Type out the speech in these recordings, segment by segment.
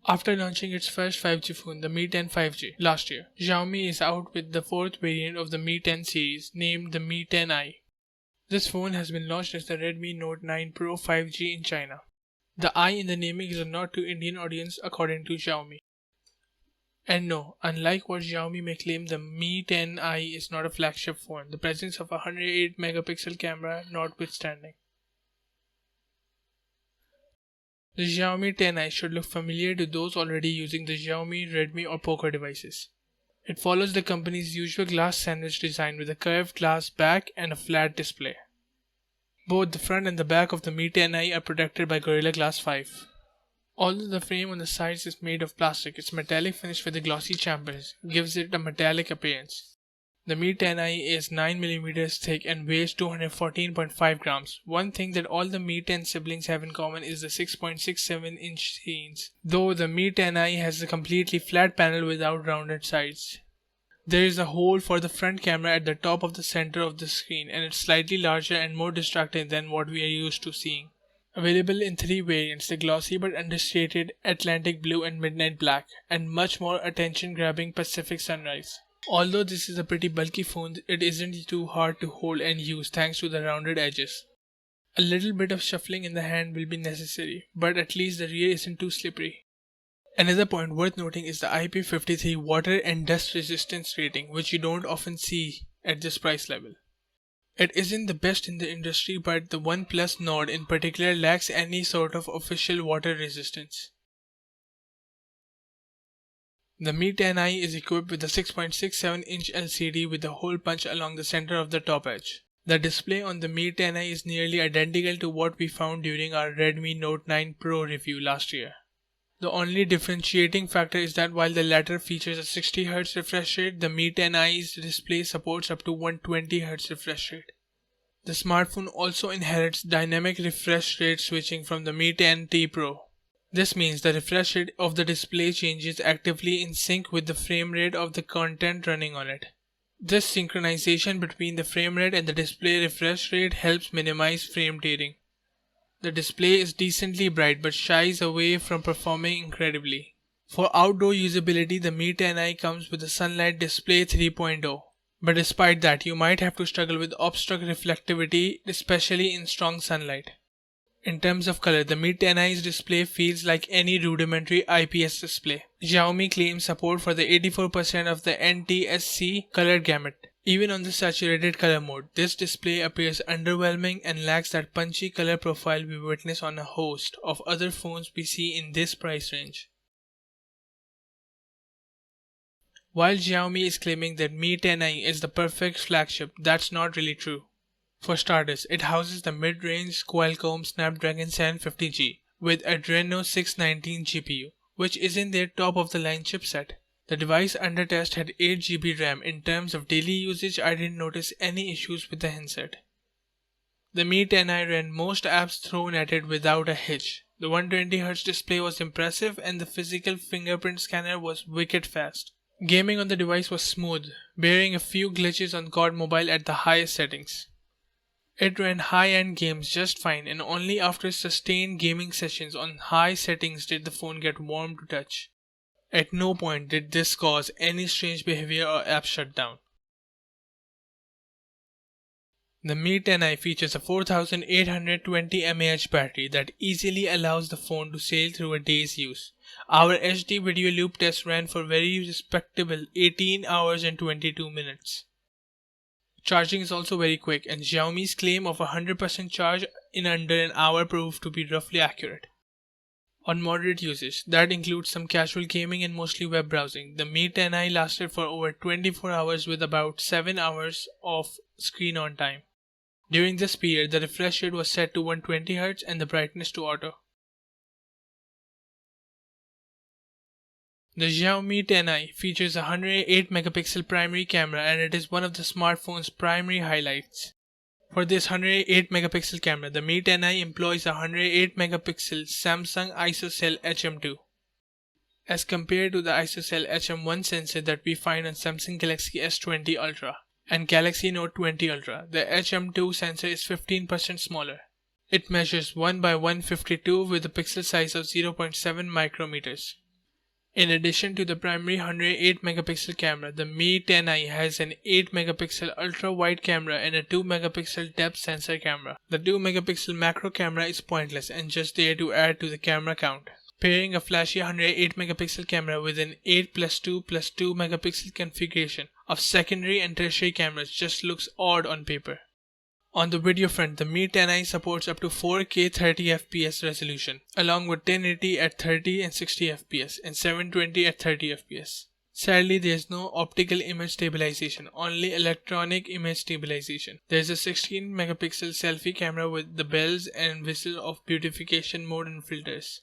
After launching its first 5G phone, the Mi 10 5G, last year, Xiaomi is out with the fourth variant of the Mi 10 series, named the Mi 10i. This phone has been launched as the Redmi Note 9 Pro 5G in China. The I in the naming is a nod to Indian audience according to Xiaomi. And no, unlike what Xiaomi may claim, the Mi 10i is not a flagship phone, the presence of a 108 megapixel camera notwithstanding. The Xiaomi 10i should look familiar to those already using the Xiaomi, Redmi or Poco devices. It follows the company's usual glass sandwich design with a curved glass back and a flat display. Both the front and the back of the Mi 10i are protected by Gorilla Glass 5. Although the frame on the sides is made of plastic, its metallic finish with the glossy chambers gives it a metallic appearance. The Mi 10i is 9mm thick and weighs 214.5 grams. One thing that all the Mi 10 siblings have in common is the 6.67-inch screens, though the Mi 10i has a completely flat panel without rounded sides. There is a hole for the front camera at the top of the center of the screen, and it's slightly larger and more distracting than what we are used to seeing. Available in three variants, the glossy but understated Atlantic Blue and Midnight Black, and much more attention-grabbing Pacific Sunrise. Although this is a pretty bulky phone, it isn't too hard to hold and use thanks to the rounded edges. A little bit of shuffling in the hand will be necessary, but at least the rear isn't too slippery. Another point worth noting is the IP53 water and dust resistance rating, which you don't often see at this price level. It isn't the best in the industry, but the OnePlus Nord in particular lacks any sort of official water resistance. The Mi 10i is equipped with a 6.67-inch LCD with a hole punch along the center of the top edge. The display on the Mi 10i is nearly identical to what we found during our Redmi Note 9 Pro review last year. The only differentiating factor is that while the latter features a 60Hz refresh rate, the Mi 10i's display supports up to 120Hz refresh rate. The smartphone also inherits dynamic refresh rate switching from the Mi 10T Pro. This means the refresh rate of the display changes actively in sync with the frame rate of the content running on it. This synchronization between the frame rate and the display refresh rate helps minimize frame tearing. The display is decently bright but shies away from performing incredibly. For outdoor usability, the Mi 10i comes with a Sunlight Display 3.0. But despite that, you might have to struggle with obstruct reflectivity, especially in strong sunlight. In terms of color, the Mi 10i's display feels like any rudimentary IPS display. Xiaomi claims support for the 84% of the NTSC color gamut. Even on the saturated color mode, this display appears underwhelming and lacks that punchy color profile we witness on a host of other phones we see in this price range. While Xiaomi is claiming that Mi 10i is the perfect flagship, that's not really true. For starters, it houses the mid-range Qualcomm Snapdragon 750G with Adreno 619 GPU, which is in their top-of-the-line chipset. The device under test had 8GB RAM. In terms of daily usage, I didn't notice any issues with the handset. The Mi 10i ran most apps thrown at it without a hitch. The 120Hz display was impressive and the physical fingerprint scanner was wicked fast. Gaming on the device was smooth, bearing a few glitches on COD Mobile at the highest settings. It ran high-end games just fine, and only after sustained gaming sessions on high settings did the phone get warm to touch. At no point did this cause any strange behavior or app shutdown. The Mi 10i features a 4820 mAh battery that easily allows the phone to sail through a day's use. Our HD video loop test ran for very respectable 18 hours and 22 minutes. Charging is also very quick, and Xiaomi's claim of 100% charge in under an hour proved to be roughly accurate. On moderate usage, that includes some casual gaming and mostly web browsing, the Mi 10i lasted for over 24 hours with about 7 hours of screen on time. During this period, the refresh rate was set to 120Hz and the brightness to auto. The Xiaomi 10i features a 108 megapixel primary camera, and it is one of the smartphone's primary highlights. For this 108 megapixel camera, the Mi 10i employs a 108 megapixel Samsung ISOCELL HM2. As compared to the ISOCELL HM1 sensor that we find on Samsung Galaxy S20 Ultra and Galaxy Note 20 Ultra, the HM2 sensor is 15% smaller. It measures 1 by 152 with a pixel size of 0.7 micrometers. In addition to the primary 108 megapixel camera, the Mi 10i has an 8 megapixel ultra wide camera and a 2 megapixel depth sensor camera. The 2 megapixel macro camera is pointless and just there to add to the camera count. Pairing a flashy 108 megapixel camera with an 8 plus 2 plus 2 megapixel configuration of secondary and tertiary cameras just looks odd on paper. On the video front, the Mi 10i supports up to 4K 30fps resolution, along with 1080 at 30 and 60 fps and 720 at 30 fps. Sadly, there is no optical image stabilization, only electronic image stabilization. There is a 16 megapixel selfie camera with the bells and whistle of beautification mode and filters.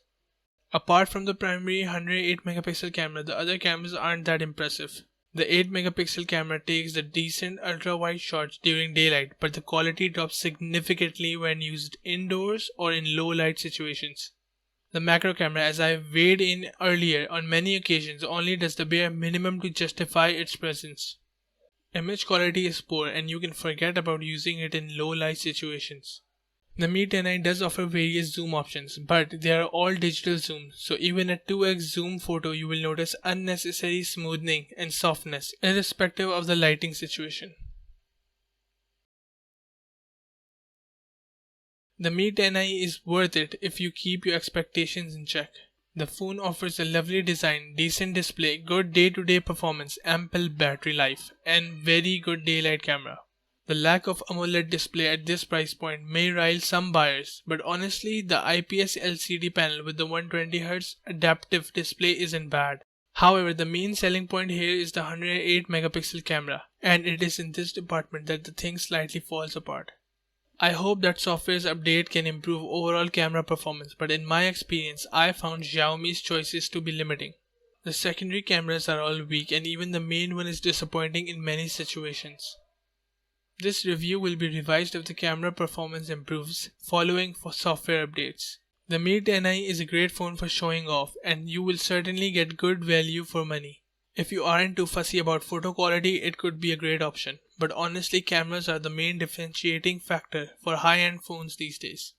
Apart from the primary 108 megapixel camera, the other cameras aren't that impressive. The 8 megapixel camera takes the decent ultra wide shots during daylight, but the quality drops significantly when used indoors or in low light situations. The macro camera, as I weighed in earlier, on many occasions only does the bare minimum to justify its presence. Image quality is poor and you can forget about using it in low light situations. The Mi 10i does offer various zoom options, but they are all digital zooms, so even at 2x zoom photo you will notice unnecessary smoothing and softness, irrespective of the lighting situation. The Mi 10i is worth it if you keep your expectations in check. The phone offers a lovely design, decent display, good day-to-day performance, ample battery life, and very good daylight camera. The lack of AMOLED display at this price point may rile some buyers, but honestly, the IPS LCD panel with the 120Hz adaptive display isn't bad. However, the main selling point here is the 108 megapixel camera, and it is in this department that the thing slightly falls apart. I hope that software's update can improve overall camera performance, but in my experience, I found Xiaomi's choices to be limiting. The secondary cameras are all weak and even the main one is disappointing in many situations. This review will be revised if the camera performance improves following for software updates. The Mi 10i is a great phone for showing off and you will certainly get good value for money. If you aren't too fussy about photo quality, it could be a great option, but honestly cameras are the main differentiating factor for high-end phones these days.